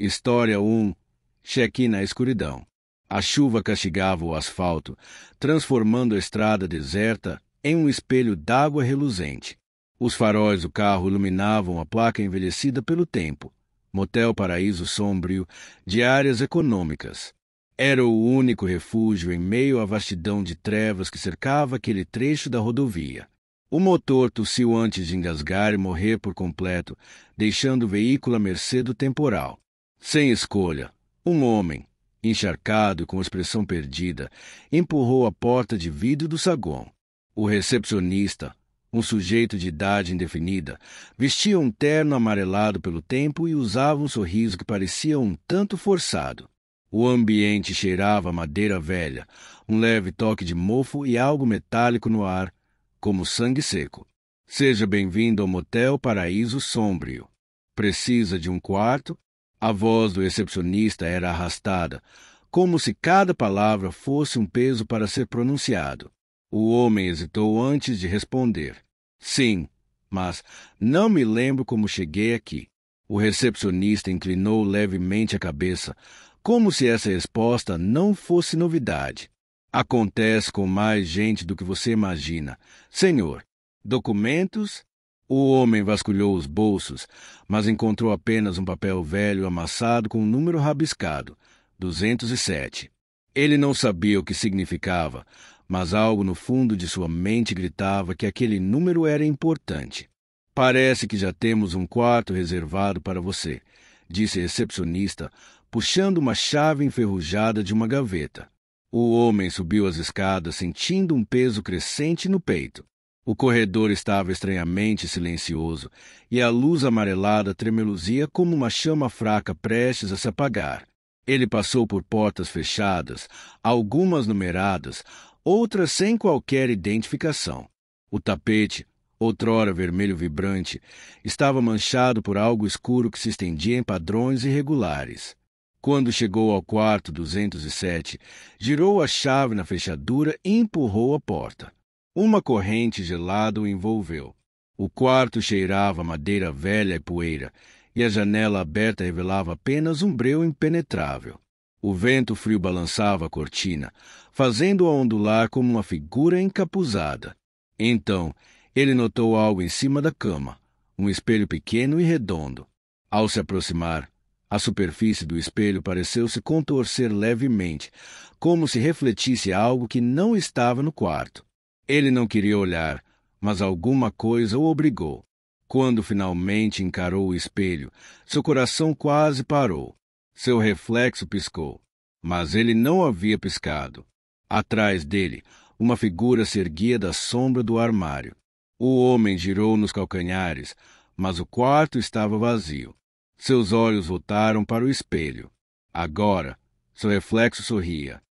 História 1. Check-in na escuridão. A chuva castigava o asfalto, transformando a estrada deserta em um espelho d'água reluzente. Os faróis do carro iluminavam a placa envelhecida pelo tempo. Motel Paraíso Sombrio, de áreas econômicas. Era o único refúgio em meio à vastidão de trevas que cercava aquele trecho da rodovia. O motor tossiu antes de engasgar e morrer por completo, deixando o veículo à mercê do temporal. Sem escolha, um homem, encharcado e com expressão perdida, empurrou a porta de vidro do saguão. O recepcionista, um sujeito de idade indefinida, vestia um terno amarelado pelo tempo e usava um sorriso que parecia um tanto forçado. O ambiente cheirava a madeira velha, um leve toque de mofo e algo metálico no ar, como sangue seco. Seja bem-vindo ao Motel Paraíso Sombrio. Precisa de um quarto? A voz do recepcionista era arrastada, como se cada palavra fosse um peso para ser pronunciado. O homem hesitou antes de responder. Sim, mas não me lembro como cheguei aqui. O recepcionista inclinou levemente a cabeça, como se essa resposta não fosse novidade. Acontece com mais gente do que você imagina. Senhor, documentos? O homem vasculhou os bolsos, mas encontrou apenas um papel velho amassado com um número rabiscado, 207. Ele não sabia o que significava, mas algo no fundo de sua mente gritava que aquele número era importante. Parece que já temos um quarto reservado para você, disse a recepcionista, puxando uma chave enferrujada de uma gaveta. O homem subiu as escadas sentindo um peso crescente no peito. O corredor estava estranhamente silencioso e a luz amarelada tremeluzia como uma chama fraca prestes a se apagar. Ele passou por portas fechadas, algumas numeradas, outras sem qualquer identificação. O tapete, outrora vermelho vibrante, estava manchado por algo escuro que se estendia em padrões irregulares. Quando chegou ao quarto 207, girou a chave na fechadura e empurrou a porta. Uma corrente gelada o envolveu. O quarto cheirava a madeira velha e poeira, e a janela aberta revelava apenas um breu impenetrável. O vento frio balançava a cortina, fazendo-a ondular como uma figura encapuzada. Então, ele notou algo em cima da cama, um espelho pequeno e redondo. Ao se aproximar, a superfície do espelho pareceu se contorcer levemente, como se refletisse algo que não estava no quarto. Ele não queria olhar, mas alguma coisa o obrigou. Quando finalmente encarou o espelho, seu coração quase parou. Seu reflexo piscou, mas ele não havia piscado. Atrás dele, uma figura se erguia da sombra do armário. O homem girou nos calcanhares, mas o quarto estava vazio. Seus olhos voltaram para o espelho. Agora, seu reflexo sorria,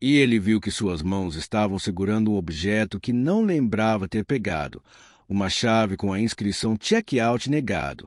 e ele viu que suas mãos estavam segurando um objeto que não lembrava ter pegado, uma chave com a inscrição check-out negado.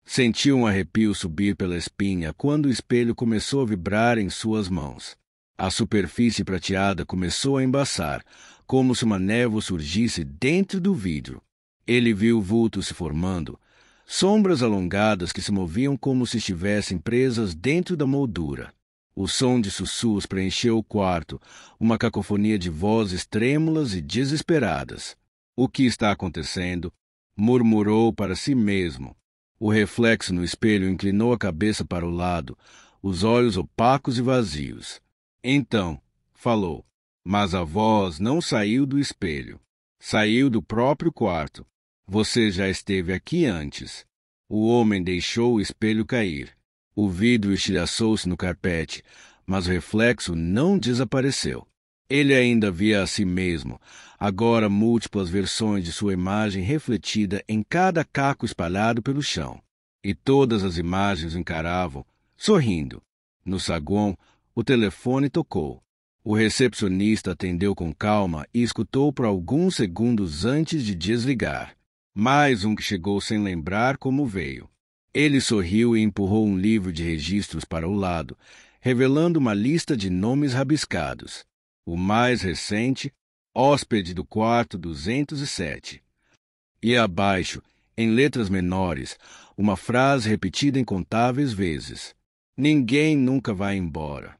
Sentiu um arrepio subir pela espinha quando o espelho começou a vibrar em suas mãos. A superfície prateada começou a embaçar, como se uma névoa surgisse dentro do vidro. Ele viu vultos se formando, sombras alongadas que se moviam como se estivessem presas dentro da moldura. O som de sussurros preencheu o quarto, uma cacofonia de vozes trêmulas e desesperadas. O que está acontecendo? Murmurou para si mesmo. O reflexo no espelho inclinou a cabeça para o lado, os olhos opacos e vazios. Então, falou, mas a voz não saiu do espelho. Saiu do próprio quarto. Você já esteve aqui antes. O homem deixou o espelho cair. O vidro estilhaçou-se no carpete, mas o reflexo não desapareceu. Ele ainda via a si mesmo, agora múltiplas versões de sua imagem refletida em cada caco espalhado pelo chão. E todas as imagens o encaravam, sorrindo. No saguão, o telefone tocou. O recepcionista atendeu com calma e escutou por alguns segundos antes de desligar. Mais um que chegou sem lembrar como veio. Ele sorriu e empurrou um livro de registros para o lado, revelando uma lista de nomes rabiscados. O mais recente, hóspede do quarto 207. E abaixo, em letras menores, uma frase repetida incontáveis vezes. Ninguém nunca vai embora.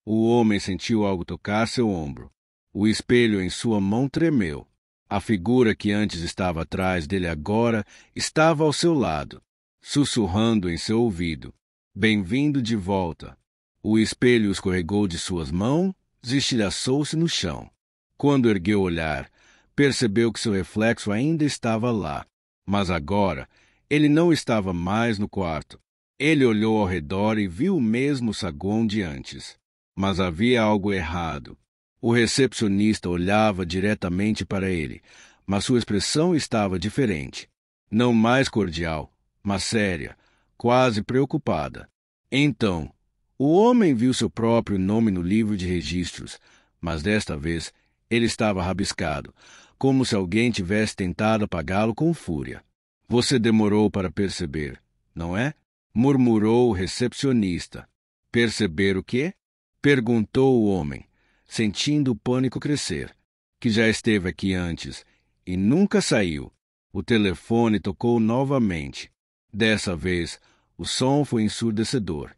O homem sentiu algo tocar seu ombro. O espelho em sua mão tremeu. A figura que antes estava atrás dele agora estava ao seu lado, sussurrando em seu ouvido. Bem-vindo de volta. O espelho escorregou de suas mãos e estilhaçou-se no chão. Quando ergueu o olhar, percebeu que seu reflexo ainda estava lá. Mas agora, ele não estava mais no quarto. Ele olhou ao redor e viu o mesmo saguão de antes. Mas havia algo errado. O recepcionista olhava diretamente para ele, mas sua expressão estava diferente. Não mais cordial, mas séria, quase preocupada. Então, o homem viu seu próprio nome no livro de registros, mas desta vez ele estava rabiscado, como se alguém tivesse tentado apagá-lo com fúria. Você demorou para perceber, não é? Murmurou o recepcionista. Perceber o quê? Perguntou o homem, sentindo o pânico crescer, que já esteve aqui antes e nunca saiu. O telefone tocou novamente. Dessa vez, o som foi ensurdecedor.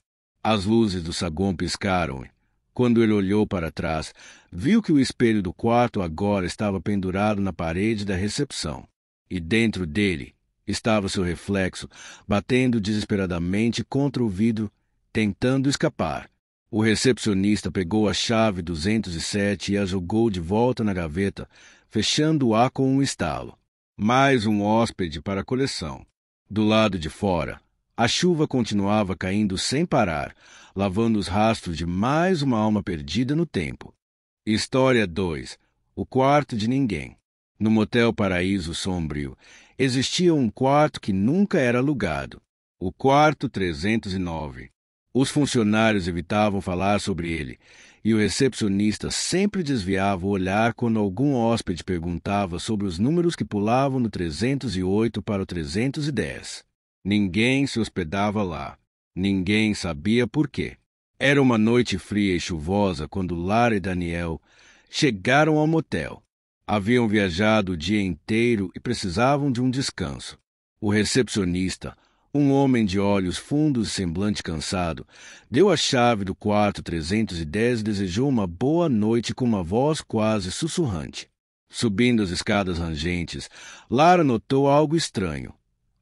As luzes do saguão piscaram e, quando ele olhou para trás, viu que o espelho do quarto agora estava pendurado na parede da recepção. E dentro dele estava seu reflexo, batendo desesperadamente contra o vidro, tentando escapar. O recepcionista pegou a chave 207 e a jogou de volta na gaveta, fechando-a com um estalo. Mais um hóspede para a coleção. Do lado de fora, a chuva continuava caindo sem parar, lavando os rastros de mais uma alma perdida no tempo. História 2. O quarto de ninguém. No motel Paraíso Sombrio, existia um quarto que nunca era alugado. O quarto 309. Os funcionários evitavam falar sobre ele, e o recepcionista sempre desviava o olhar quando algum hóspede perguntava sobre os números que pulavam do 308 para o 310. Ninguém se hospedava lá. Ninguém sabia por quê. Era uma noite fria e chuvosa quando Lara e Daniel chegaram ao motel. Haviam viajado o dia inteiro e precisavam de um descanso. O recepcionista, um homem de olhos fundos e semblante cansado, deu a chave do quarto 310 e desejou uma boa noite com uma voz quase sussurrante. Subindo as escadas rangentes, Lara notou algo estranho.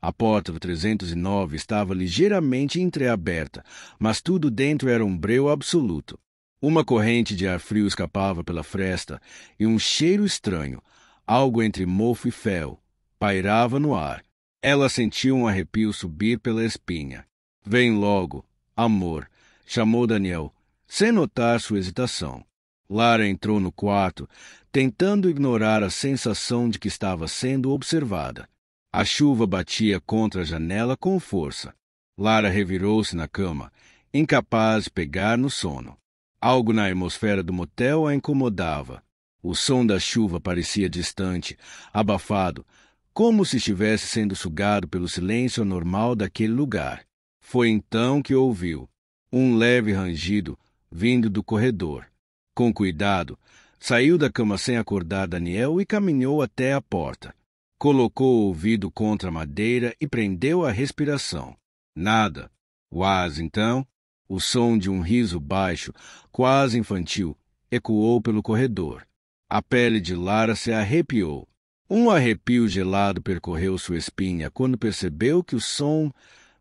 A porta do 309 estava ligeiramente entreaberta, mas tudo dentro era um breu absoluto. Uma corrente de ar frio escapava pela fresta e um cheiro estranho, algo entre mofo e fel, pairava no ar. Ela sentiu um arrepio subir pela espinha. Vem logo, amor, chamou Daniel, sem notar sua hesitação. Lara entrou no quarto, tentando ignorar a sensação de que estava sendo observada. A chuva batia contra a janela com força. Lara revirou-se na cama, incapaz de pegar no sono. Algo na atmosfera do motel a incomodava. O som da chuva parecia distante, abafado, como se estivesse sendo sugado pelo silêncio anormal daquele lugar. Foi então que ouviu um leve rangido vindo do corredor. Com cuidado, saiu da cama sem acordar Daniel e caminhou até a porta. Colocou o ouvido contra a madeira e prendeu a respiração. Nada. Mas então, o som de um riso baixo, quase infantil, ecoou pelo corredor. A pele de Lara se arrepiou. Um arrepio gelado percorreu sua espinha quando percebeu que o som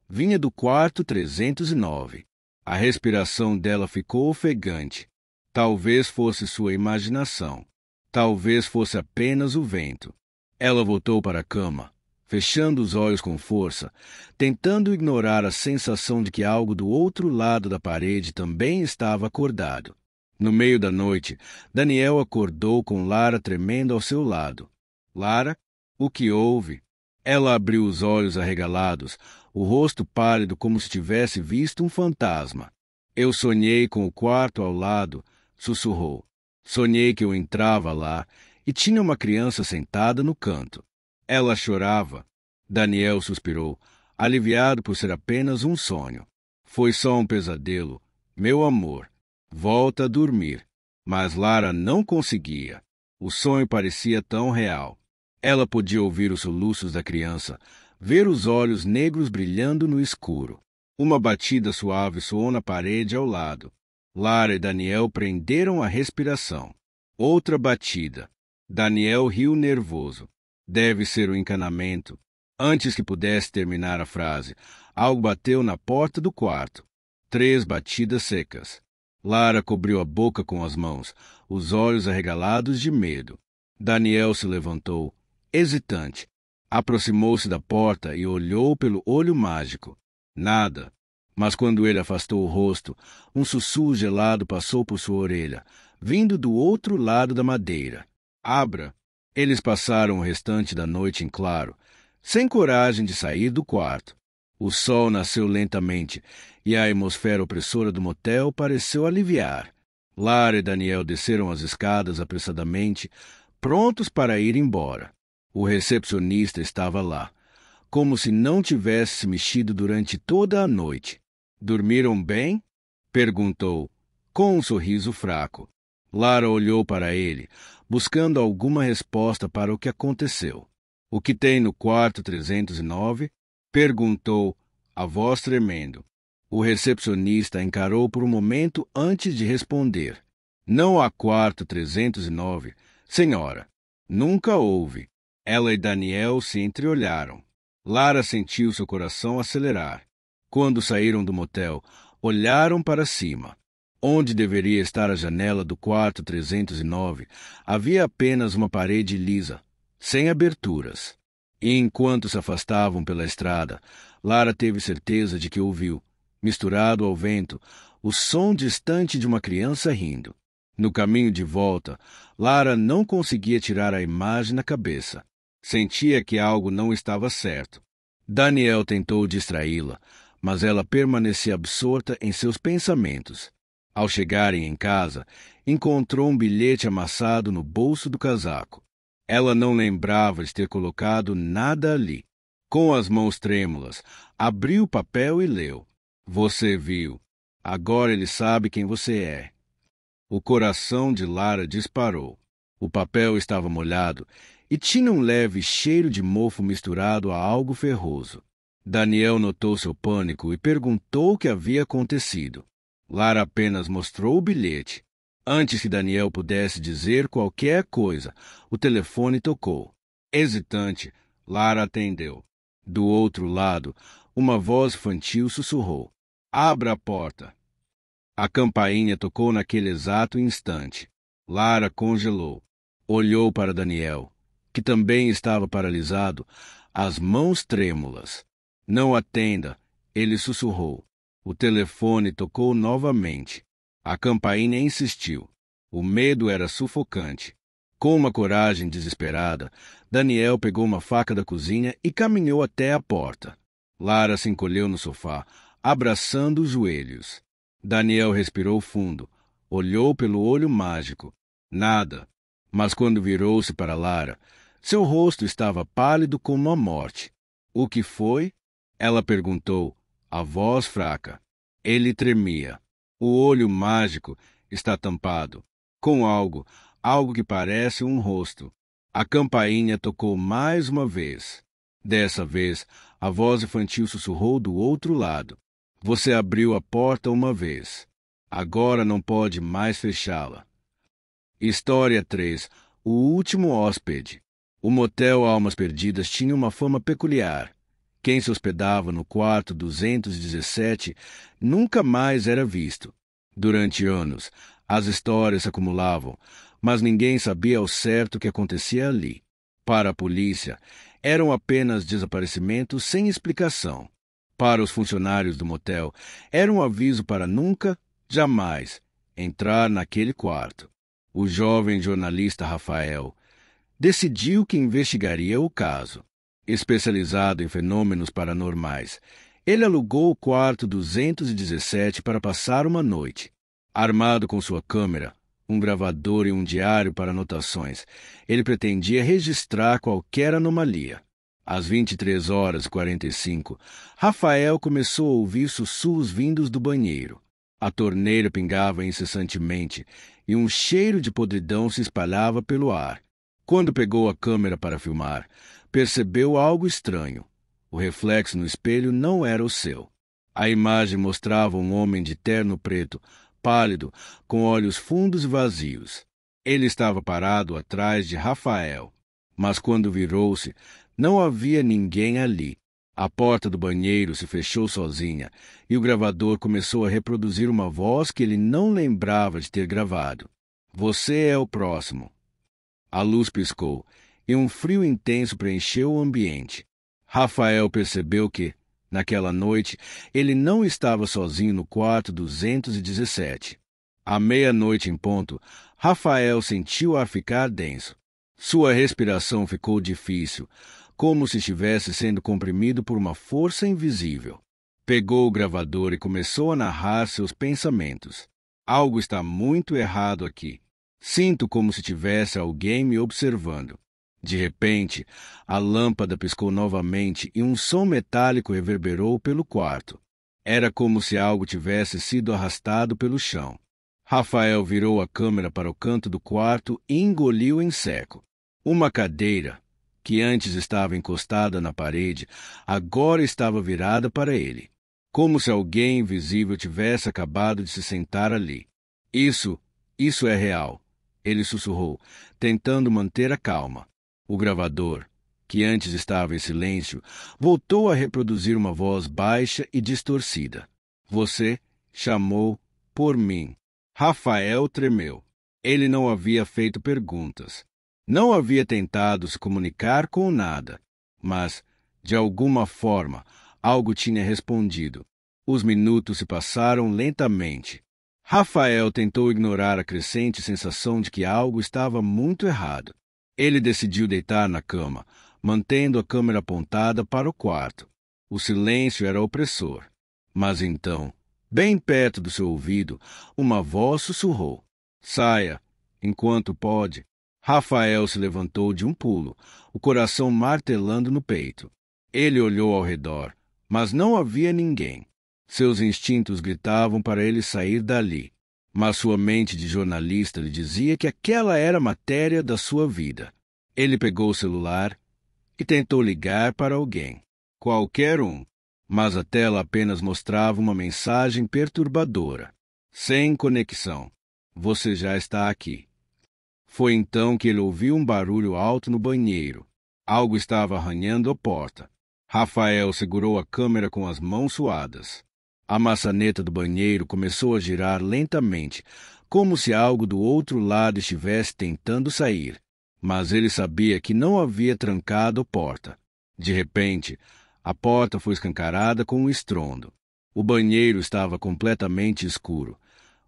vinha do quarto 309. A respiração dela ficou ofegante. Talvez fosse sua imaginação. Talvez fosse apenas o vento. Ela voltou para a cama, fechando os olhos com força, tentando ignorar a sensação de que algo do outro lado da parede também estava acordado. No meio da noite, Daniel acordou com Lara tremendo ao seu lado. Lara, o que houve? Ela abriu os olhos arregalados, o rosto pálido como se tivesse visto um fantasma. Eu sonhei com o quarto ao lado, sussurrou. Sonhei que eu entrava lá e tinha uma criança sentada no canto. Ela chorava. Daniel suspirou, aliviado por ser apenas um sonho. Foi só um pesadelo, meu amor. Volta a dormir. Mas Lara não conseguia. O sonho parecia tão real. Ela podia ouvir os soluços da criança, ver os olhos negros brilhando no escuro. Uma batida suave soou na parede ao lado. Lara e Daniel prenderam a respiração. Outra batida. Daniel riu nervoso. Deve ser o encanamento. Antes que pudesse terminar a frase, algo bateu na porta do quarto. 3 batidas secas. Lara cobriu a boca com as mãos, os olhos arregalados de medo. Daniel se levantou, hesitante. Aproximou-se da porta e olhou pelo olho mágico. Nada. Mas quando ele afastou o rosto, um sussurro gelado passou por sua orelha, vindo do outro lado da madeira. Abra! Eles passaram o restante da noite em claro, sem coragem de sair do quarto. O sol nasceu lentamente e a atmosfera opressora do motel pareceu aliviar. Lara e Daniel desceram as escadas apressadamente, prontos para ir embora. O recepcionista estava lá, como se não tivesse se mexido durante toda a noite. Dormiram bem? Perguntou, com um sorriso fraco. Lara olhou para ele, buscando alguma resposta para o que aconteceu. O que tem no quarto 309? Perguntou, a voz tremendo. O recepcionista encarou por um momento antes de responder. Não há quarto 309, senhora. Nunca houve. Ela e Daniel se entreolharam. Lara sentiu seu coração acelerar. Quando saíram do motel, olharam para cima. Onde deveria estar a janela do quarto 309, havia apenas uma parede lisa, sem aberturas. E enquanto se afastavam pela estrada, Lara teve certeza de que ouviu, misturado ao vento, o som distante de uma criança rindo. No caminho de volta, Lara não conseguia tirar a imagem na cabeça. Sentia que algo não estava certo. Daniel tentou distraí-la, mas ela permanecia absorta em seus pensamentos. Ao chegarem em casa, encontrou um bilhete amassado no bolso do casaco. Ela não lembrava de ter colocado nada ali. Com as mãos trêmulas, abriu o papel e leu. Você viu. Agora ele sabe quem você é. O coração de Lara disparou. O papel estava molhado e tinha um leve cheiro de mofo misturado a algo ferroso. Daniel notou seu pânico e perguntou o que havia acontecido. Lara apenas mostrou o bilhete. Antes que Daniel pudesse dizer qualquer coisa, o telefone tocou. Hesitante, Lara atendeu. Do outro lado, uma voz infantil sussurrou. Abra a porta. A campainha tocou naquele exato instante. Lara congelou. Olhou para Daniel, que também estava paralisado, as mãos trêmulas. Não atenda, ele sussurrou. O telefone tocou novamente. A campainha insistiu. O medo era sufocante. Com uma coragem desesperada, Daniel pegou uma faca da cozinha e caminhou até a porta. Lara se encolheu no sofá, abraçando os joelhos. Daniel respirou fundo, olhou pelo olho mágico. Nada. Mas quando virou-se para Lara, seu rosto estava pálido como a morte. O que foi? Ela perguntou, a voz fraca. Ele tremia. O olho mágico está tampado, com algo que parece um rosto. A campainha tocou mais uma vez. Dessa vez, a voz infantil sussurrou do outro lado. Você abriu a porta uma vez. Agora não pode mais fechá-la. História 3. O último hóspede. O motel Almas Perdidas tinha uma fama peculiar. Quem se hospedava no quarto 217 nunca mais era visto. Durante anos, as histórias se acumulavam, mas ninguém sabia ao certo o que acontecia ali. Para a polícia, eram apenas desaparecimentos sem explicação. Para os funcionários do motel, era um aviso para nunca, jamais, entrar naquele quarto. O jovem jornalista Rafael decidiu que investigaria o caso. Especializado em fenômenos paranormais, ele alugou o quarto 217 para passar uma noite. Armado com sua câmera, um gravador e um diário para anotações, ele pretendia registrar qualquer anomalia. Às 23h45, Rafael começou a ouvir sussurros vindos do banheiro. A torneira pingava incessantemente e um cheiro de podridão se espalhava pelo ar. Quando pegou a câmera para filmar, percebeu algo estranho. O reflexo no espelho não era o seu. A imagem mostrava um homem de terno preto, pálido, com olhos fundos e vazios. Ele estava parado atrás de Rafael, mas quando virou-se, não havia ninguém ali. A porta do banheiro se fechou sozinha e o gravador começou a reproduzir uma voz que ele não lembrava de ter gravado. Você é o próximo. A luz piscou e um frio intenso preencheu o ambiente. Rafael percebeu que, naquela noite, ele não estava sozinho no quarto 217. À meia-noite em ponto, Rafael sentiu o ar ficar denso. Sua respiração ficou difícil, como se estivesse sendo comprimido por uma força invisível. Pegou o gravador e começou a narrar seus pensamentos. Algo está muito errado aqui. Sinto como se tivesse alguém me observando. De repente, a lâmpada piscou novamente e um som metálico reverberou pelo quarto. Era como se algo tivesse sido arrastado pelo chão. Rafael virou a câmera para o canto do quarto e engoliu em seco. Uma cadeira, que antes estava encostada na parede, agora estava virada para ele, como se alguém invisível tivesse acabado de se sentar ali. Isso é real, ele sussurrou, tentando manter a calma. O gravador, que antes estava em silêncio, voltou a reproduzir uma voz baixa e distorcida. Você chamou por mim. Rafael tremeu. Ele não havia feito perguntas. Não havia tentado se comunicar com nada. Mas, de alguma forma, algo tinha respondido. Os minutos se passaram lentamente. Rafael tentou ignorar a crescente sensação de que algo estava muito errado. Ele decidiu deitar na cama, mantendo a câmera apontada para o quarto. O silêncio era opressor. Mas então, bem perto do seu ouvido, uma voz sussurrou. Saia, enquanto pode. Rafael se levantou de um pulo, o coração martelando no peito. Ele olhou ao redor, mas não havia ninguém. Seus instintos gritavam para ele sair dali, mas sua mente de jornalista lhe dizia que aquela era a matéria da sua vida. Ele pegou o celular e tentou ligar para alguém, qualquer um, mas a tela apenas mostrava uma mensagem perturbadora. Sem conexão. Você já está aqui. Foi então que ele ouviu um barulho alto no banheiro. Algo estava arranhando a porta. Rafael segurou a câmera com as mãos suadas. A maçaneta do banheiro começou a girar lentamente, como se algo do outro lado estivesse tentando sair. Mas ele sabia que não havia trancado a porta. De repente, a porta foi escancarada com um estrondo. O banheiro estava completamente escuro,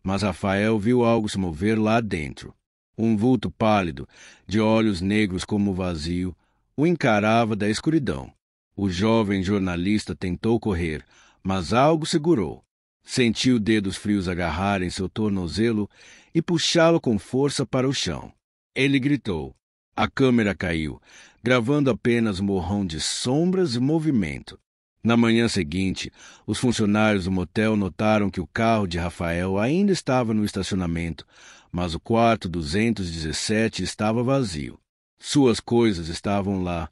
mas Rafael viu algo se mover lá dentro. Um vulto pálido, de olhos negros como vazio, o encarava da escuridão. O jovem jornalista tentou correr, mas algo segurou. Sentiu dedos frios agarrarem seu tornozelo e puxá-lo com força para o chão. Ele gritou. A câmera caiu, gravando apenas um borrão de sombras e movimento. Na manhã seguinte, os funcionários do motel notaram que o carro de Rafael ainda estava no estacionamento, mas o quarto 217 estava vazio. Suas coisas estavam lá,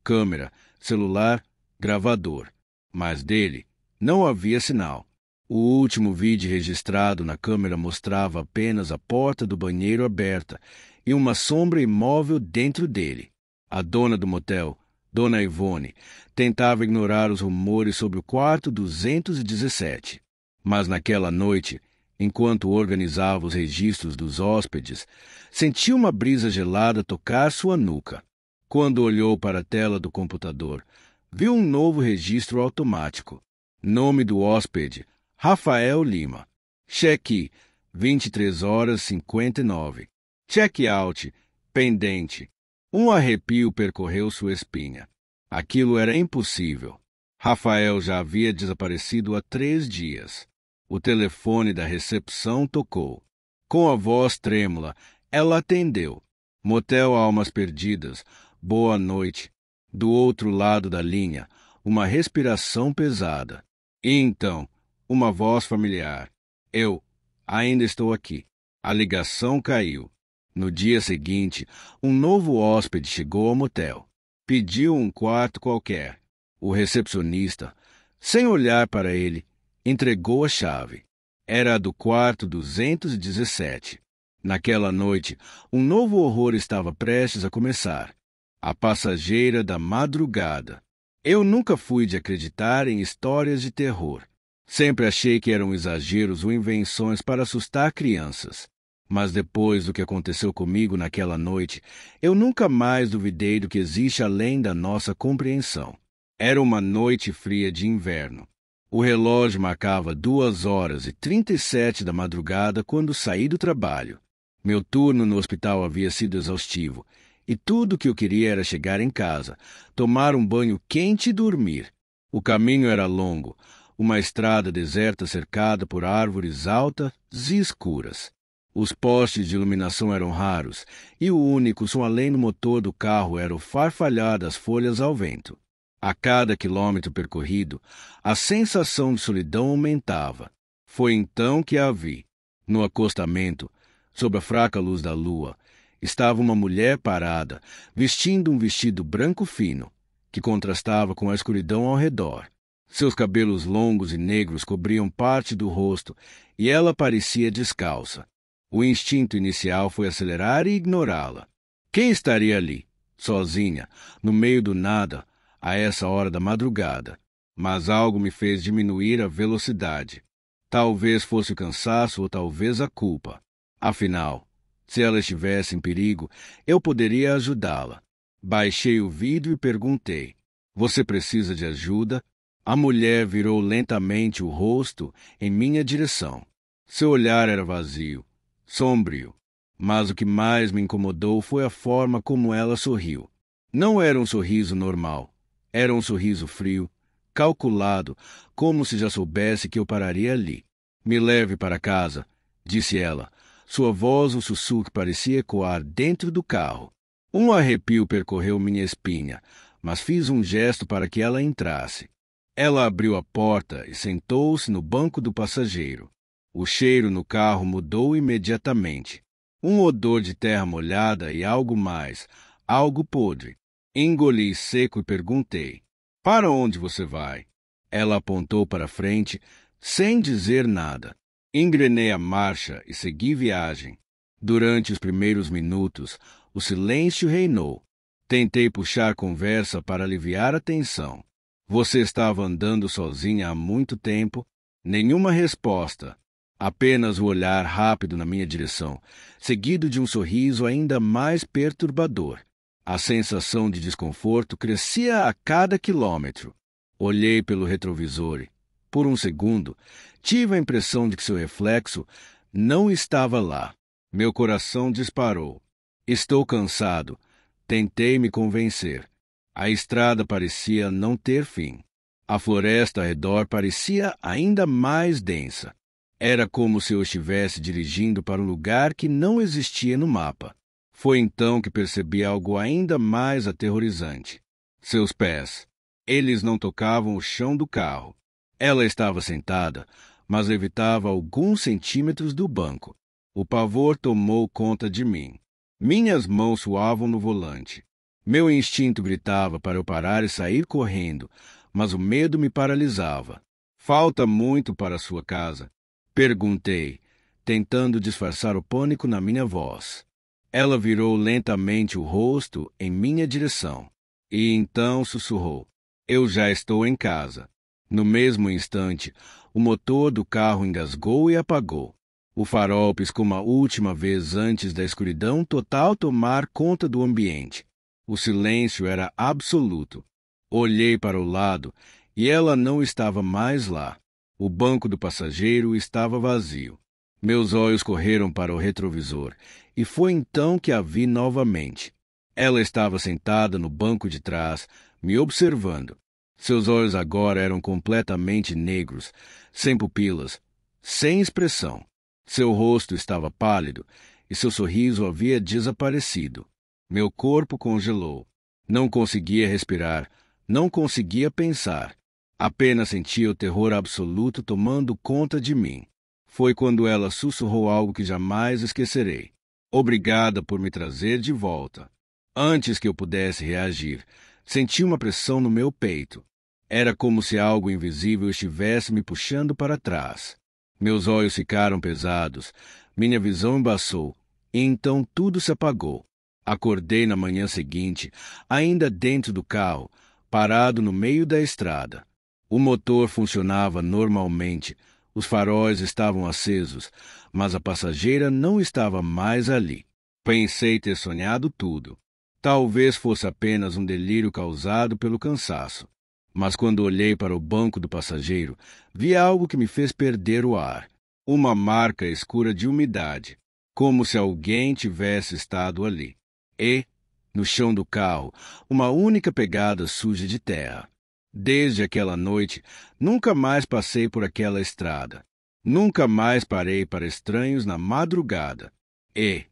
câmera, celular, gravador, mas dele não havia sinal. O último vídeo registrado na câmera mostrava apenas a porta do banheiro aberta e uma sombra imóvel dentro dele. A dona do motel, Dona Ivone, tentava ignorar os rumores sobre o quarto 217. Mas naquela noite, enquanto organizava os registros dos hóspedes, sentiu uma brisa gelada tocar sua nuca. Quando olhou para a tela do computador, viu um novo registro automático. Nome do hóspede, Rafael Lima. Check-in, 23h59. Check-out, pendente. Um arrepio percorreu sua espinha. Aquilo era impossível. Rafael já havia desaparecido há 3 dias. O telefone da recepção tocou. Com a voz trêmula, ela atendeu. Motel Almas Perdidas, boa noite. Do outro lado da linha, uma respiração pesada. E então, uma voz familiar. Eu ainda estou aqui. A ligação caiu. No dia seguinte, um novo hóspede chegou ao motel. Pediu um quarto qualquer. O recepcionista, sem olhar para ele, Entregou a chave. Era a do quarto 217. Naquela noite, um novo horror estava prestes a começar. A passageira da madrugada. Eu nunca fui de acreditar em histórias de terror. Sempre achei que eram exageros ou invenções para assustar crianças. Mas depois do que aconteceu comigo naquela noite, eu nunca mais duvidei do que existe além da nossa compreensão. Era uma noite fria de inverno. O relógio marcava 2h37 da madrugada quando saí do trabalho. Meu turno no hospital havia sido exaustivo, e tudo o que eu queria era chegar em casa, tomar um banho quente e dormir. O caminho era longo, uma estrada deserta cercada por árvores altas e escuras. Os postes de iluminação eram raros, e o único som além do motor do carro era o farfalhar das folhas ao vento. A cada quilômetro percorrido, a sensação de solidão aumentava. Foi então que a vi. No acostamento, sob a fraca luz da lua, estava uma mulher parada, vestindo um vestido branco fino, que contrastava com a escuridão ao redor. Seus cabelos longos e negros cobriam parte do rosto, e ela parecia descalça. O instinto inicial foi acelerar e ignorá-la. Quem estaria ali, sozinha, no meio do nada, a essa hora da madrugada? Mas algo me fez diminuir a velocidade. Talvez fosse o cansaço ou talvez a culpa. Afinal, se ela estivesse em perigo, eu poderia ajudá-la. Baixei o vidro e perguntei: "Você precisa de ajuda?" A mulher virou lentamente o rosto em minha direção. Seu olhar era vazio, sombrio, mas o que mais me incomodou foi a forma como ela sorriu. Não era um sorriso normal. Era um sorriso frio, calculado, como se já soubesse que eu pararia ali. "Me leve para casa", disse ela. Sua voz, um sussurro que parecia ecoar dentro do carro. Um arrepio percorreu minha espinha, mas fiz um gesto para que ela entrasse. Ela abriu a porta e sentou-se no banco do passageiro. O cheiro no carro mudou imediatamente. Um odor de terra molhada e algo mais, algo podre. Engoli seco e perguntei: "Para onde você vai?" Ela apontou para frente, sem dizer nada. Engrenei a marcha e segui viagem. Durante os primeiros minutos, o silêncio reinou. Tentei puxar conversa para aliviar a tensão. "Você estava andando sozinha há muito tempo?" Nenhuma resposta. Apenas o olhar rápido na minha direção, seguido de um sorriso ainda mais perturbador. A sensação de desconforto crescia a cada quilômetro. Olhei pelo retrovisor e, por um segundo, tive a impressão de que seu reflexo não estava lá. Meu coração disparou. "Estou cansado." Tentei me convencer. A estrada parecia não ter fim. A floresta ao redor parecia ainda mais densa. Era como se eu estivesse dirigindo para um lugar que não existia no mapa. Foi então que percebi algo ainda mais aterrorizante. Seus pés. Eles não tocavam o chão do carro. Ela estava sentada, mas levitava alguns centímetros do banco. O pavor tomou conta de mim. Minhas mãos suavam no volante. Meu instinto gritava para eu parar e sair correndo, mas o medo me paralisava. "Falta muito para a sua casa?" perguntei, tentando disfarçar o pânico na minha voz. Ela virou lentamente o rosto em minha direção, e então sussurrou: "Eu já estou em casa." No mesmo instante, o motor do carro engasgou e apagou. O farol piscou uma última vez antes da escuridão total tomar conta do ambiente. O silêncio era absoluto. Olhei para o lado e ela não estava mais lá. O banco do passageiro estava vazio. Meus olhos correram para o retrovisor e foi então que a vi novamente. Ela estava sentada no banco de trás, me observando. Seus olhos agora eram completamente negros, sem pupilas, sem expressão. Seu rosto estava pálido e seu sorriso havia desaparecido. Meu corpo congelou. Não conseguia respirar, não conseguia pensar. Apenas sentia o terror absoluto tomando conta de mim. Foi quando ela sussurrou algo que jamais esquecerei: "Obrigada por me trazer de volta." Antes que eu pudesse reagir, senti uma pressão no meu peito. Era como se algo invisível estivesse me puxando para trás. Meus olhos ficaram pesados, minha visão embaçou, e então tudo se apagou. Acordei na manhã seguinte, ainda dentro do carro, parado no meio da estrada. O motor funcionava normalmente, os faróis estavam acesos, mas a passageira não estava mais ali. Pensei ter sonhado tudo. Talvez fosse apenas um delírio causado pelo cansaço. Mas quando olhei para o banco do passageiro, vi algo que me fez perder o ar. Uma marca escura de umidade, como se alguém tivesse estado ali. E, no chão do carro, uma única pegada suja de terra. Desde aquela noite, nunca mais passei por aquela estrada. Nunca mais parei para estranhos na madrugada. E,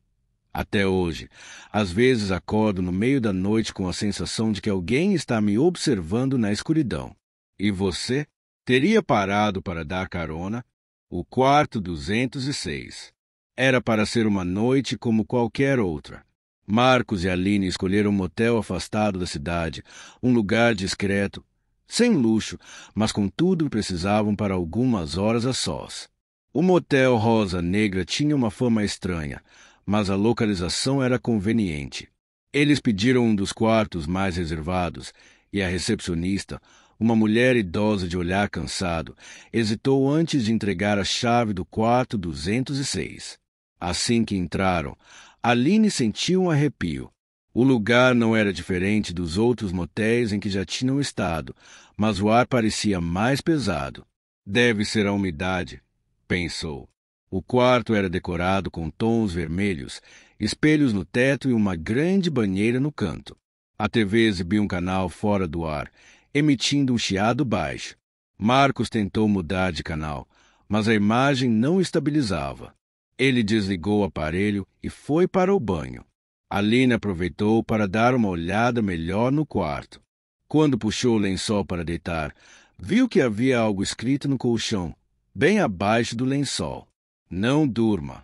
até hoje, às vezes acordo no meio da noite com a sensação de que alguém está me observando na escuridão. E você? Teria parado para dar carona? O quarto 206. Era para ser uma noite como qualquer outra. Marcos e Aline escolheram um motel afastado da cidade, um lugar discreto, sem luxo, mas com tudo que precisavam para algumas horas a sós. O motel Rosa Negra tinha uma fama estranha, mas a localização era conveniente. Eles pediram um dos quartos mais reservados e a recepcionista, uma mulher idosa de olhar cansado, hesitou antes de entregar a chave do quarto 206. Assim que entraram, Aline sentiu um arrepio. O lugar não era diferente dos outros motéis em que já tinham estado, mas o ar parecia mais pesado. Deve ser a umidade, pensou. O quarto era decorado com tons vermelhos, espelhos no teto e uma grande banheira no canto. A TV exibia um canal fora do ar, emitindo um chiado baixo. Marcos tentou mudar de canal, mas a imagem não estabilizava. Ele desligou o aparelho e foi para o banho. Aline aproveitou para dar uma olhada melhor no quarto. Quando puxou o lençol para deitar, viu que havia algo escrito no colchão, bem abaixo do lençol. Não durma.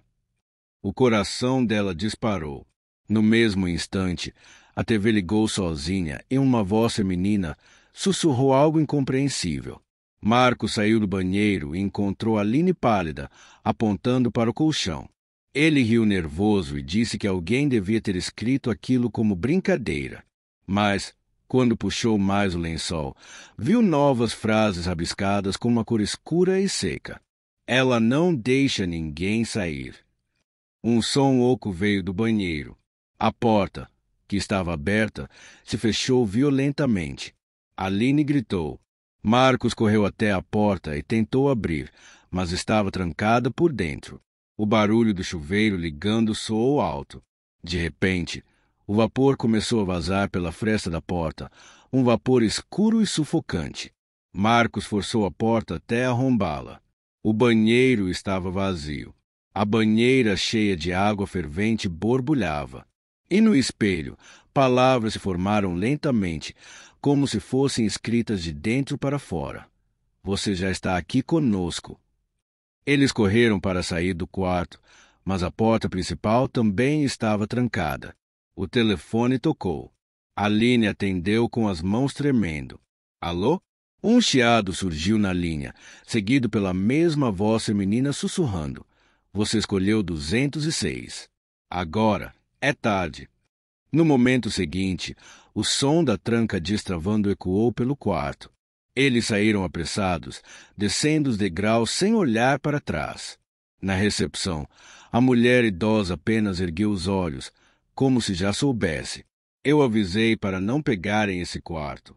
O coração dela disparou. No mesmo instante, a TV ligou sozinha e uma voz feminina sussurrou algo incompreensível. Marcos saiu do banheiro e encontrou Aline pálida, apontando para o colchão. Ele riu nervoso e disse que alguém devia ter escrito aquilo como brincadeira. Mas, quando puxou mais o lençol, viu novas frases rabiscadas com uma cor escura e seca. Ela não deixa ninguém sair. Um som oco veio do banheiro. A porta, que estava aberta, se fechou violentamente. Aline gritou. Marcos correu até a porta e tentou abrir, mas estava trancada por dentro. O barulho do chuveiro ligando soou alto. De repente, o vapor começou a vazar pela fresta da porta, um vapor escuro e sufocante. Marcos forçou a porta até arrombá-la. O banheiro estava vazio. A banheira cheia de água fervente borbulhava. E no espelho, palavras se formaram lentamente, como se fossem escritas de dentro para fora. Você já está aqui conosco. Eles correram para sair do quarto, mas a porta principal também estava trancada. O telefone tocou. Aline atendeu com as mãos tremendo. Alô? Um chiado surgiu na linha, seguido pela mesma voz feminina sussurrando. Você escolheu 206. Agora é tarde. No momento seguinte, o som da tranca destravando ecoou pelo quarto. Eles saíram apressados, descendo os degraus sem olhar para trás. Na recepção, a mulher idosa apenas ergueu os olhos, como se já soubesse. Eu avisei para não pegarem esse quarto.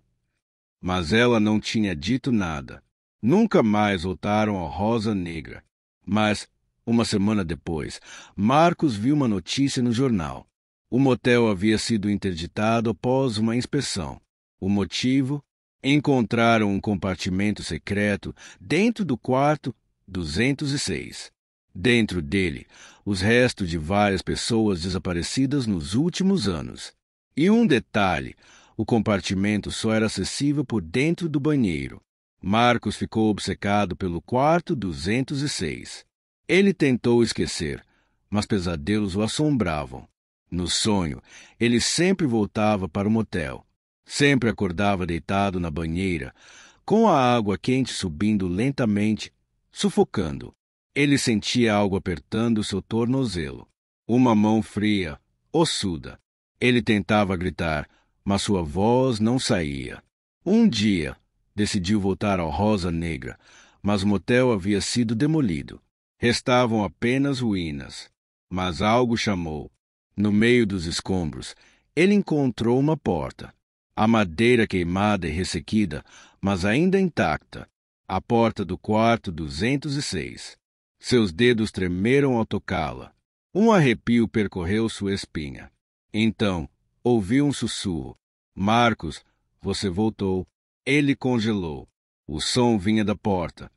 Mas ela não tinha dito nada. Nunca mais voltaram ao Rosa Negra. Mas, uma semana depois, Marcos viu uma notícia no jornal. O motel havia sido interditado após uma inspeção. O motivo? Encontraram um compartimento secreto dentro do quarto 206. Dentro dele, os restos de várias pessoas desaparecidas nos últimos anos. E um detalhe, o compartimento só era acessível por dentro do banheiro. Marcos ficou obcecado pelo quarto 206. Ele tentou esquecer, mas pesadelos o assombravam. No sonho, ele sempre voltava para o motel. Sempre acordava deitado na banheira, com a água quente subindo lentamente, sufocando. Ele sentia algo apertando seu tornozelo. Uma mão fria, ossuda. Ele tentava gritar, mas sua voz não saía. Um dia, decidiu voltar ao Rosa Negra, mas o motel havia sido demolido. Restavam apenas ruínas. Mas algo chamou. No meio dos escombros, ele encontrou uma porta. A madeira queimada e ressequida, mas ainda intacta. A porta do quarto 206. Seus dedos tremeram ao tocá-la. Um arrepio percorreu sua espinha. Então, ouviu um sussurro. Marcos, você voltou. Ele congelou. O som vinha da porta.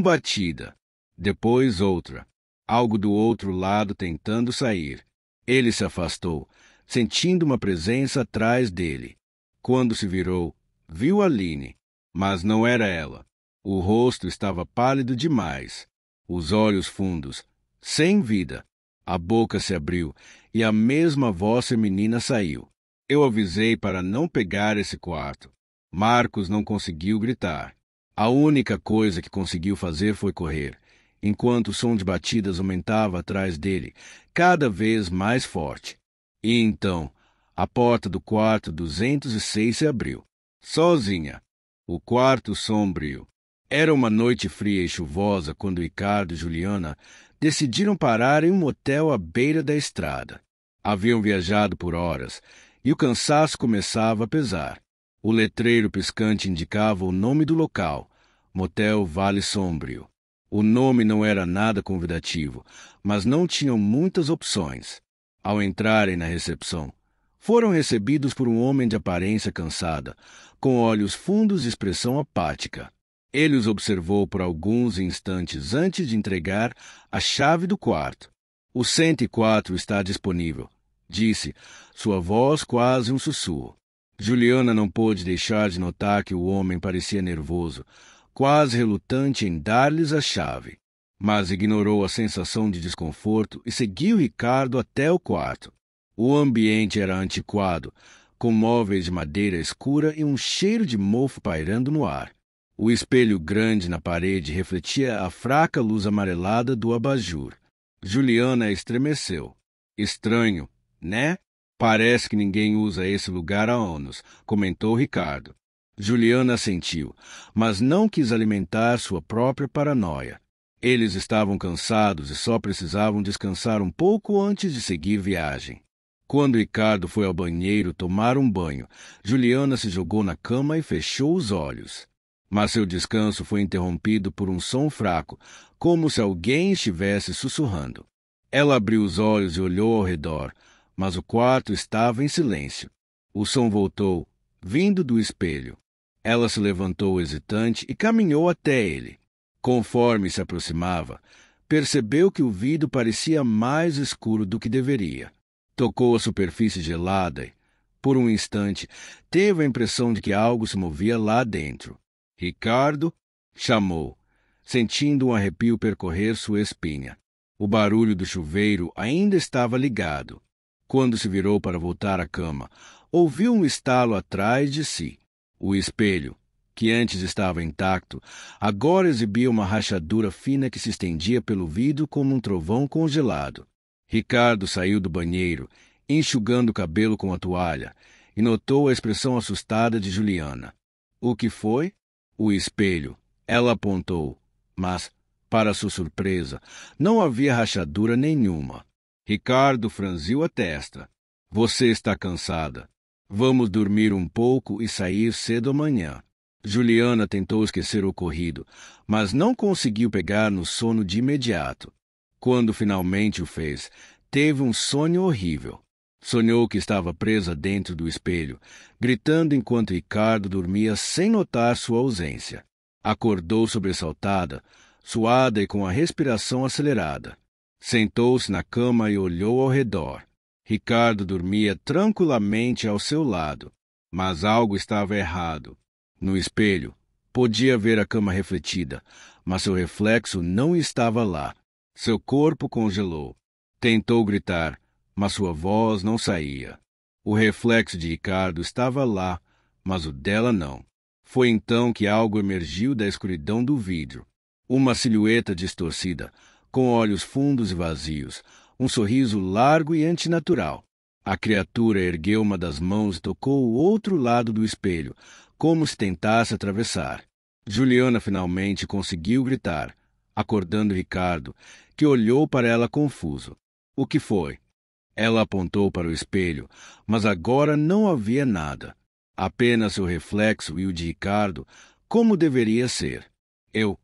Batida. Depois outra. Algo do outro lado tentando sair. Ele se afastou, sentindo uma presença atrás dele. Quando se virou, viu Aline, mas não era ela. O rosto estava pálido demais. Os olhos fundos, sem vida. A boca se abriu e a mesma voz feminina saiu. Eu avisei para não pegar esse quarto. Marcos não conseguiu gritar. A única coisa que conseguiu fazer foi correr, enquanto o som de batidas aumentava atrás dele, cada vez mais forte. E então, a porta do quarto 206 se abriu. Sozinha. O quarto sombrio. Era uma noite fria e chuvosa quando Ricardo e Juliana decidiram parar em um motel à beira da estrada. Haviam viajado por horas e o cansaço começava a pesar. O letreiro piscante indicava o nome do local, Motel Vale Sombrio. O nome não era nada convidativo, mas não tinham muitas opções. Ao entrarem na recepção, foram recebidos por um homem de aparência cansada, com olhos fundos e expressão apática. Ele os observou por alguns instantes antes de entregar a chave do quarto. O 104 está disponível, disse, sua voz quase um sussurro. Juliana não pôde deixar de notar que o homem parecia nervoso, quase relutante em dar-lhes a chave. Mas ignorou a sensação de desconforto e seguiu Ricardo até o quarto. O ambiente era antiquado, com móveis de madeira escura e um cheiro de mofo pairando no ar. O espelho grande na parede refletia a fraca luz amarelada do abajur. Juliana estremeceu. Estranho, né? Parece que ninguém usa esse lugar há anos, comentou Ricardo. Juliana assentiu, mas não quis alimentar sua própria paranoia. Eles estavam cansados e só precisavam descansar um pouco antes de seguir viagem. Quando Ricardo foi ao banheiro tomar um banho, Juliana se jogou na cama e fechou os olhos. Mas seu descanso foi interrompido por um som fraco, como se alguém estivesse sussurrando. Ela abriu os olhos e olhou ao redor, mas o quarto estava em silêncio. O som voltou, vindo do espelho. Ela se levantou hesitante e caminhou até ele. Conforme se aproximava, percebeu que o vidro parecia mais escuro do que deveria. Tocou a superfície gelada e, por um instante, teve a impressão de que algo se movia lá dentro. Ricardo chamou, sentindo um arrepio percorrer sua espinha. O barulho do chuveiro ainda estava ligado. Quando se virou para voltar à cama, ouviu um estalo atrás de si. O espelho, que antes estava intacto, agora exibia uma rachadura fina que se estendia pelo vidro como um trovão congelado. Ricardo saiu do banheiro, enxugando o cabelo com a toalha, e notou a expressão assustada de Juliana. O que foi? O espelho. Ela apontou, mas, para sua surpresa, não havia rachadura nenhuma. Ricardo franziu a testa. Você está cansada. Vamos dormir um pouco e sair cedo amanhã. Juliana tentou esquecer o ocorrido, mas não conseguiu pegar no sono de imediato. Quando finalmente o fez, teve um sonho horrível. Sonhou que estava presa dentro do espelho, gritando enquanto Ricardo dormia sem notar sua ausência. Acordou sobressaltada, suada e com a respiração acelerada. Sentou-se na cama e olhou ao redor. Ricardo dormia tranquilamente ao seu lado, mas algo estava errado. No espelho, podia ver a cama refletida, mas seu reflexo não estava lá. Seu corpo congelou. Tentou gritar, mas sua voz não saía. O reflexo de Ricardo estava lá, mas o dela não. Foi então que algo emergiu da escuridão do vidro. Uma silhueta distorcida, com olhos fundos e vazios, um sorriso largo e antinatural. A criatura ergueu uma das mãos e tocou o outro lado do espelho, como se tentasse atravessar. Juliana finalmente conseguiu gritar, acordando Ricardo, que olhou para ela confuso. O que foi? Ela apontou para o espelho, mas agora não havia nada. Apenas seu reflexo e o de Ricardo, como deveria ser. Eu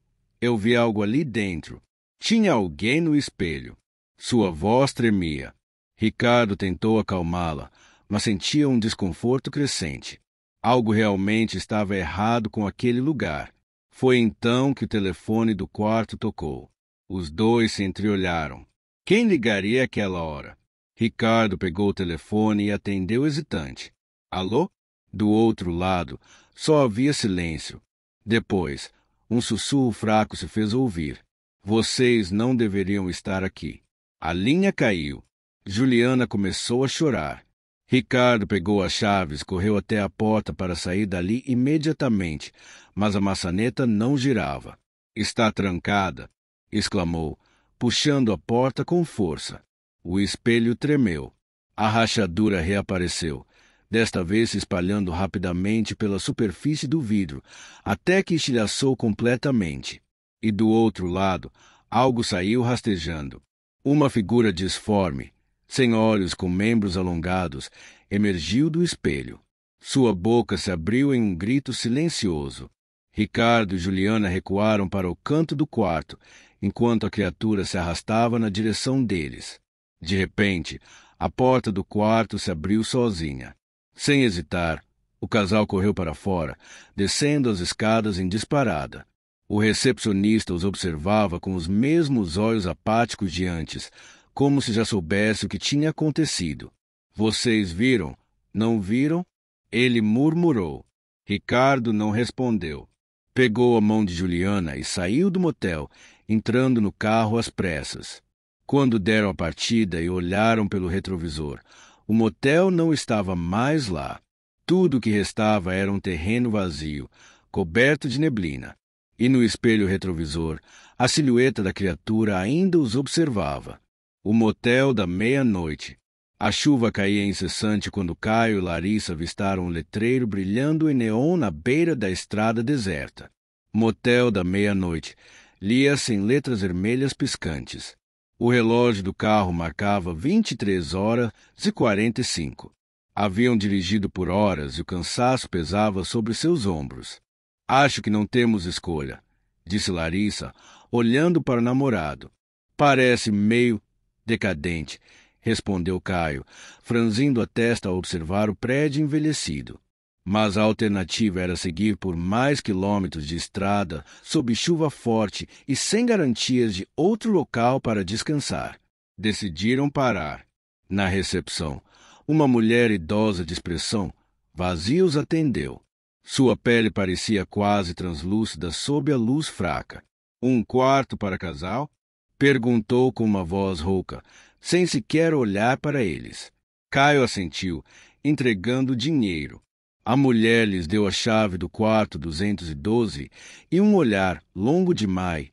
vi algo ali dentro. Tinha alguém no espelho. Sua voz tremia. Ricardo tentou acalmá-la, mas sentia um desconforto crescente. Algo realmente estava errado com aquele lugar. Foi então que o telefone do quarto tocou. Os dois se entreolharam. Quem ligaria àquela hora? Ricardo pegou o telefone e atendeu hesitante. Alô? Do outro lado, só havia silêncio. Depois, um sussurro fraco se fez ouvir. Vocês não deveriam estar aqui. A linha caiu. Juliana começou a chorar. Ricardo pegou as chaves, correu até a porta para sair dali imediatamente, mas a maçaneta não girava. Está trancada, exclamou, puxando a porta com força. O espelho tremeu. A rachadura reapareceu, desta vez se espalhando rapidamente pela superfície do vidro, até que estilhaçou completamente. E do outro lado, algo saiu rastejando. Uma figura disforme, sem olhos, com membros alongados, emergiu do espelho. Sua boca se abriu em um grito silencioso. Ricardo e Juliana recuaram para o canto do quarto, enquanto a criatura se arrastava na direção deles. De repente, a porta do quarto se abriu sozinha. Sem hesitar, o casal correu para fora, descendo as escadas em disparada. O recepcionista os observava com os mesmos olhos apáticos de antes, como se já soubesse o que tinha acontecido. Vocês viram? Não viram? Ele murmurou. Ricardo não respondeu. Pegou a mão de Juliana e saiu do motel, entrando no carro às pressas. Quando deram a partida e olharam pelo retrovisor, o motel não estava mais lá. Tudo o que restava era um terreno vazio, coberto de neblina. E no espelho retrovisor, a silhueta da criatura ainda os observava. O motel da meia-noite. A chuva caía incessante quando Caio e Larissa avistaram um letreiro brilhando em neon na beira da estrada deserta. Motel da meia-noite. Lia-se em letras vermelhas piscantes. O relógio do carro marcava 23h45. Haviam dirigido por horas e o cansaço pesava sobre seus ombros. Acho que não temos escolha, disse Larissa, olhando para o namorado. Parece meio decadente, respondeu Caio, franzindo a testa ao observar o prédio envelhecido. Mas a alternativa era seguir por mais quilômetros de estrada, sob chuva forte e sem garantias de outro local para descansar. Decidiram parar. Na recepção, uma mulher idosa de expressão vazia os atendeu. Sua pele parecia quase translúcida sob a luz fraca. Um quarto para casal? Perguntou com uma voz rouca, sem sequer olhar para eles. Caio assentiu, entregando dinheiro. A mulher lhes deu a chave do quarto 212 e um olhar longo demais,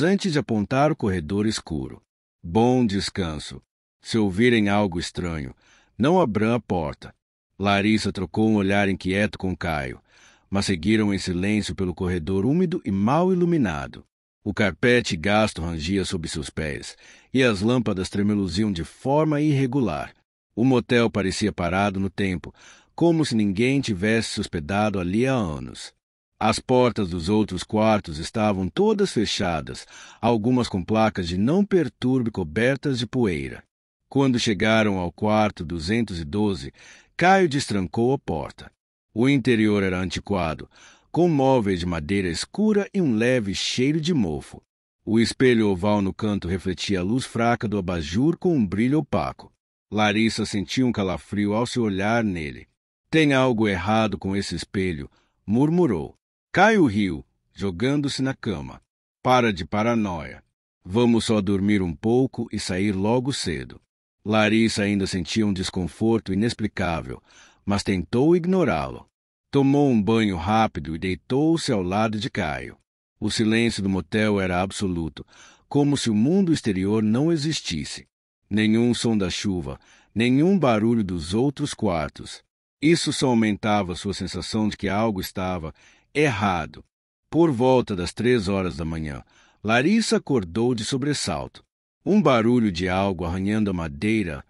antes de apontar o corredor escuro. Bom descanso. Se ouvirem algo estranho, não abram a porta. Larissa trocou um olhar inquieto com Caio, mas seguiram em silêncio pelo corredor úmido e mal iluminado. O carpete gasto rangia sob seus pés, e as lâmpadas tremeluziam de forma irregular. O motel parecia parado no tempo, como se ninguém tivesse se hospedado ali há anos. As portas dos outros quartos estavam todas fechadas, algumas com placas de não perturbe cobertas de poeira. Quando chegaram ao quarto 212, Caio destrancou a porta. O interior era antiquado, com móveis de madeira escura e um leve cheiro de mofo. O espelho oval no canto refletia a luz fraca do abajur com um brilho opaco. Larissa sentiu um calafrio ao se olhar nele. Tem algo errado com esse espelho, murmurou. Caio riu, jogando-se na cama. Para de paranoia. Vamos só dormir um pouco e sair logo cedo. Larissa ainda sentia um desconforto inexplicável, mas tentou ignorá-lo. Tomou um banho rápido e deitou-se ao lado de Caio. O silêncio do motel era absoluto, como se o mundo exterior não existisse. Nenhum som da chuva, nenhum barulho dos outros quartos. Isso só aumentava sua sensação de que algo estava errado. Por volta das 3 horas da manhã, Larissa acordou de sobressalto. Um barulho de algo arranhando a madeira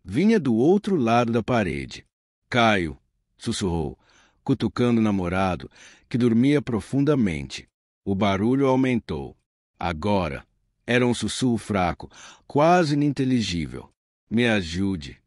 vinha do outro lado da parede. Caio, sussurrou, cutucando o namorado, que dormia profundamente. O barulho aumentou. Agora, era um sussurro fraco, quase ininteligível. Me ajude.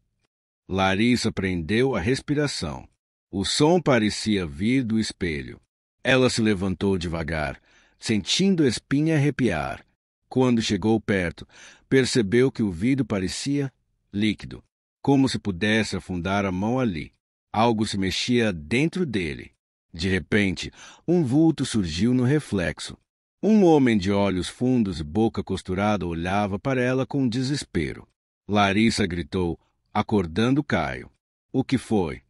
Larissa prendeu a respiração. O som parecia vir do espelho. Ela se levantou devagar, sentindo a espinha arrepiar. Quando chegou perto, percebeu que o vidro parecia líquido, como se pudesse afundar a mão ali. Algo se mexia dentro dele. De repente, um vulto surgiu no reflexo. Um homem de olhos fundos e boca costurada olhava para ela com desespero. Larissa gritou, acordando Caio. O que foi?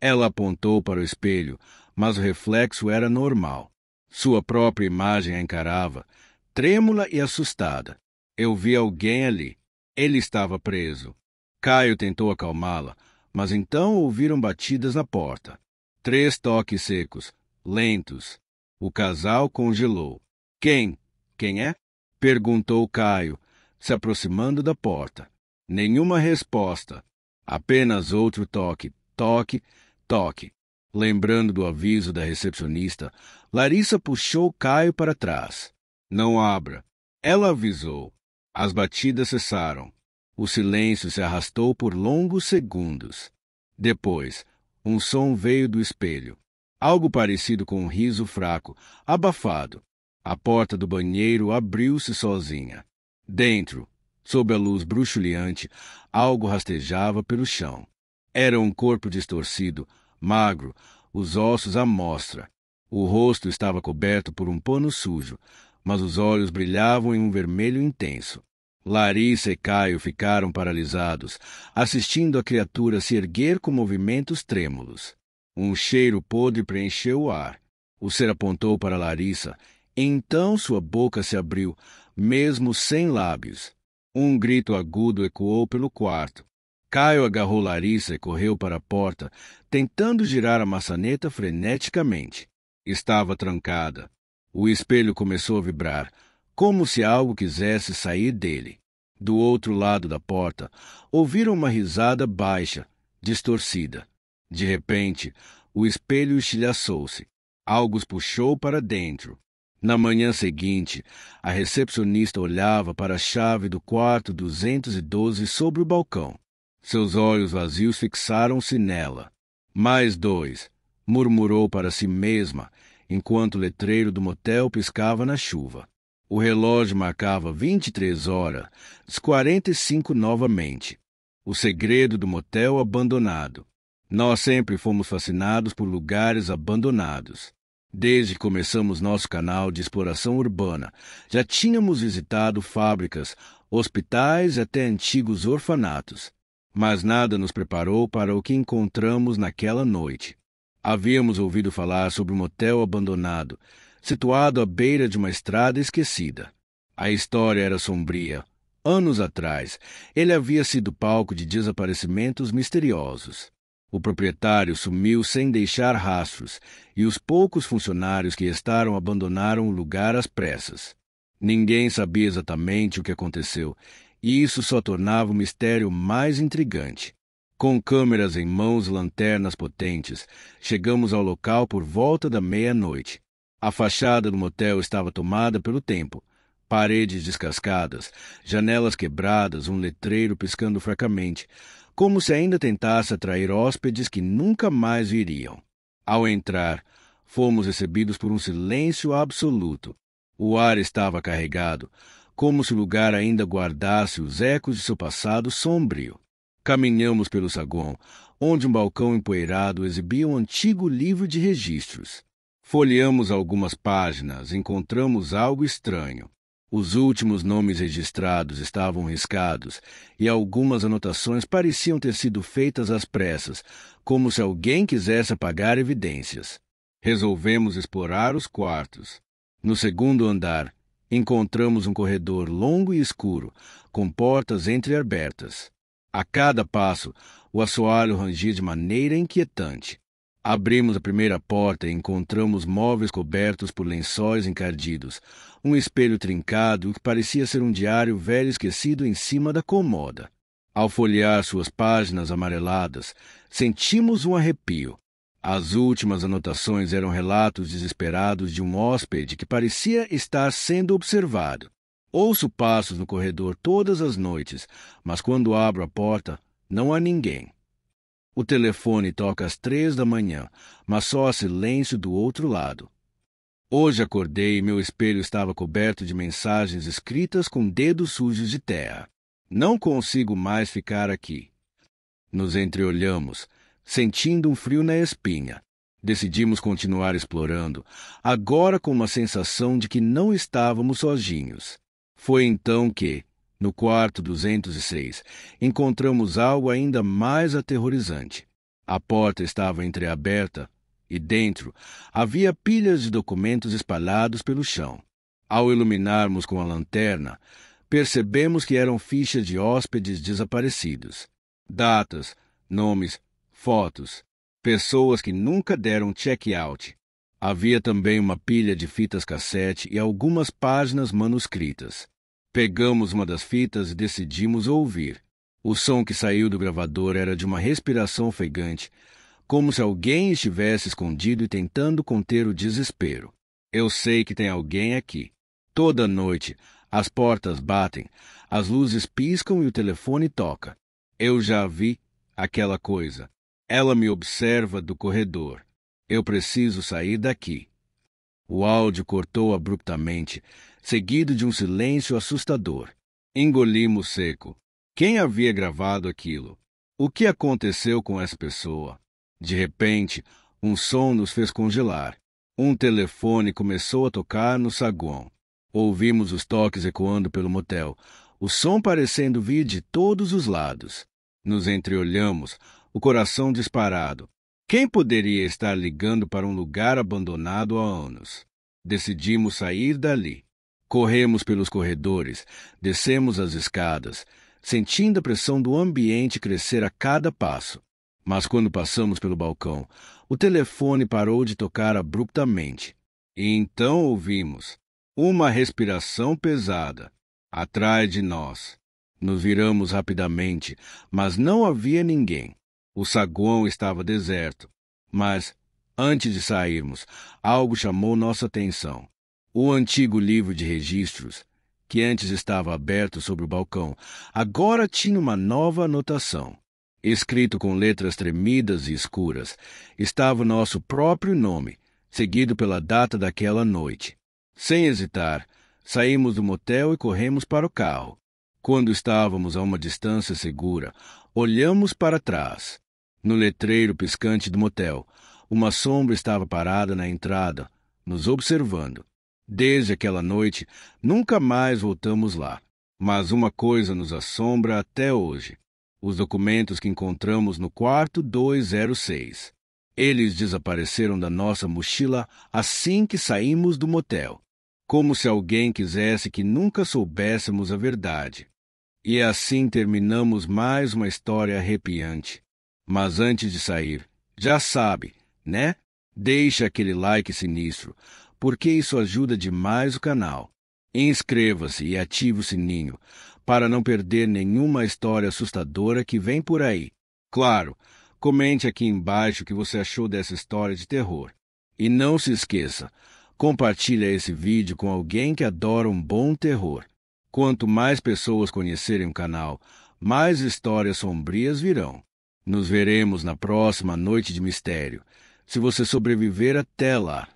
Ela apontou para o espelho, mas o reflexo era normal. Sua própria imagem a encarava, trêmula e assustada. Eu vi alguém ali. Ele estava preso. Caio tentou acalmá-la, mas então ouviram batidas na porta. 3 toques secos, lentos. O casal congelou. Quem? Quem é? Perguntou Caio, se aproximando da porta. Nenhuma resposta. Apenas outro toque, toque, toque. Lembrando do aviso da recepcionista, Larissa puxou Caio para trás. Não abra. Ela avisou. As batidas cessaram. O silêncio se arrastou por longos segundos. Depois, um som veio do espelho. Algo parecido com um riso fraco, abafado. A porta do banheiro abriu-se sozinha. Dentro, sob a luz bruxuleante, algo rastejava pelo chão. Era um corpo distorcido, magro, os ossos à mostra. O rosto estava coberto por um pano sujo, mas os olhos brilhavam em um vermelho intenso. Larissa e Caio ficaram paralisados, assistindo a criatura se erguer com movimentos trêmulos. Um cheiro podre preencheu o ar. O ser apontou para Larissa, então sua boca se abriu, mesmo sem lábios. Um grito agudo ecoou pelo quarto. Caio agarrou Larissa e correu para a porta, tentando girar a maçaneta freneticamente. Estava trancada. O espelho começou a vibrar, como se algo quisesse sair dele. Do outro lado da porta, ouviram uma risada baixa, distorcida. De repente, o espelho estilhaçou-se. Algo os puxou para dentro. Na manhã seguinte, a recepcionista olhava para a chave do quarto 212 sobre o balcão. Seus olhos vazios fixaram-se nela. Mais 2, murmurou para si mesma, enquanto o letreiro do motel piscava na chuva. O relógio marcava 23h45 novamente. O segredo do motel abandonado. Nós sempre fomos fascinados por lugares abandonados. Desde que começamos nosso canal de exploração urbana, já tínhamos visitado fábricas, hospitais e até antigos orfanatos. Mas nada nos preparou para o que encontramos naquela noite. Havíamos ouvido falar sobre um motel abandonado, situado à beira de uma estrada esquecida. A história era sombria. Anos atrás, ele havia sido palco de desaparecimentos misteriosos. O proprietário sumiu sem deixar rastros, e os poucos funcionários que restaram abandonaram o lugar às pressas. Ninguém sabia exatamente o que aconteceu, e isso só tornava o mistério mais intrigante. Com câmeras em mãos e lanternas potentes, chegamos ao local por volta da meia-noite. A fachada do motel estava tomada pelo tempo. Paredes descascadas, janelas quebradas, um letreiro piscando fracamente, como se ainda tentasse atrair hóspedes que nunca mais viriam. Ao entrar, fomos recebidos por um silêncio absoluto. O ar estava carregado, como se o lugar ainda guardasse os ecos de seu passado sombrio. Caminhamos pelo saguão, onde um balcão empoeirado exibia um antigo livro de registros. Folheamos algumas páginas e encontramos algo estranho. Os últimos nomes registrados estavam riscados e algumas anotações pareciam ter sido feitas às pressas, como se alguém quisesse apagar evidências. Resolvemos explorar os quartos. No segundo andar, encontramos um corredor longo e escuro, com portas entreabertas. A cada passo, o assoalho rangia de maneira inquietante. Abrimos a primeira porta e encontramos móveis cobertos por lençóis encardidos, um espelho trincado que parecia ser um diário velho esquecido em cima da cômoda. Ao folhear suas páginas amareladas, sentimos um arrepio. As últimas anotações eram relatos desesperados de um hóspede que parecia estar sendo observado. Ouço passos no corredor todas as noites, mas quando abro a porta, não há ninguém. O telefone toca às 3 da manhã, mas só há silêncio do outro lado. Hoje acordei e meu espelho estava coberto de mensagens escritas com dedos sujos de terra. Não consigo mais ficar aqui. Nos entreolhamos, sentindo um frio na espinha. Decidimos continuar explorando, agora com uma sensação de que não estávamos sozinhos. Foi então que, no quarto 206, encontramos algo ainda mais aterrorizante. A porta estava entreaberta e dentro havia pilhas de documentos espalhados pelo chão. Ao iluminarmos com a lanterna, percebemos que eram fichas de hóspedes desaparecidos. Datas, nomes, fotos, pessoas que nunca deram check-out. Havia também uma pilha de fitas cassete e algumas páginas manuscritas. Pegamos uma das fitas e decidimos ouvir. O som que saiu do gravador era de uma respiração ofegante, como se alguém estivesse escondido e tentando conter o desespero. Eu sei que tem alguém aqui. Toda noite, as portas batem, as luzes piscam e o telefone toca. Eu já vi aquela coisa. Ela me observa do corredor. Eu preciso sair daqui. O áudio cortou abruptamente, seguido de um silêncio assustador. Engolimos seco. Quem havia gravado aquilo? O que aconteceu com essa pessoa? De repente, um som nos fez congelar. Um telefone começou a tocar no saguão. Ouvimos os toques ecoando pelo motel, o som parecendo vir de todos os lados. Nos entreolhamos, o coração disparado. Quem poderia estar ligando para um lugar abandonado há anos? Decidimos sair dali. Corremos pelos corredores, descemos as escadas, sentindo a pressão do ambiente crescer a cada passo. Mas quando passamos pelo balcão, o telefone parou de tocar abruptamente. E então ouvimos uma respiração pesada atrás de nós. Nos viramos rapidamente, mas não havia ninguém. O saguão estava deserto. Mas, antes de sairmos, algo chamou nossa atenção. O antigo livro de registros, que antes estava aberto sobre o balcão, agora tinha uma nova anotação. Escrito com letras tremidas e escuras, estava o nosso próprio nome, seguido pela data daquela noite. Sem hesitar, saímos do motel e corremos para o carro. Quando estávamos a uma distância segura, olhamos para trás. No letreiro piscante do motel, uma sombra estava parada na entrada, nos observando. Desde aquela noite, nunca mais voltamos lá. Mas uma coisa nos assombra até hoje. Os documentos que encontramos no quarto 206. Eles desapareceram da nossa mochila assim que saímos do motel, como se alguém quisesse que nunca soubéssemos a verdade. E assim terminamos mais uma história arrepiante. Mas antes de sair, já sabe, né? Deixa aquele like sinistro, porque isso ajuda demais o canal. Inscreva-se e ative o sininho para não perder nenhuma história assustadora que vem por aí. Claro, comente aqui embaixo o que você achou dessa história de terror. E não se esqueça, compartilhe esse vídeo com alguém que adora um bom terror. Quanto mais pessoas conhecerem o canal, mais histórias sombrias virão. Nos veremos na próxima Noite de Mistério, se você sobreviver até lá.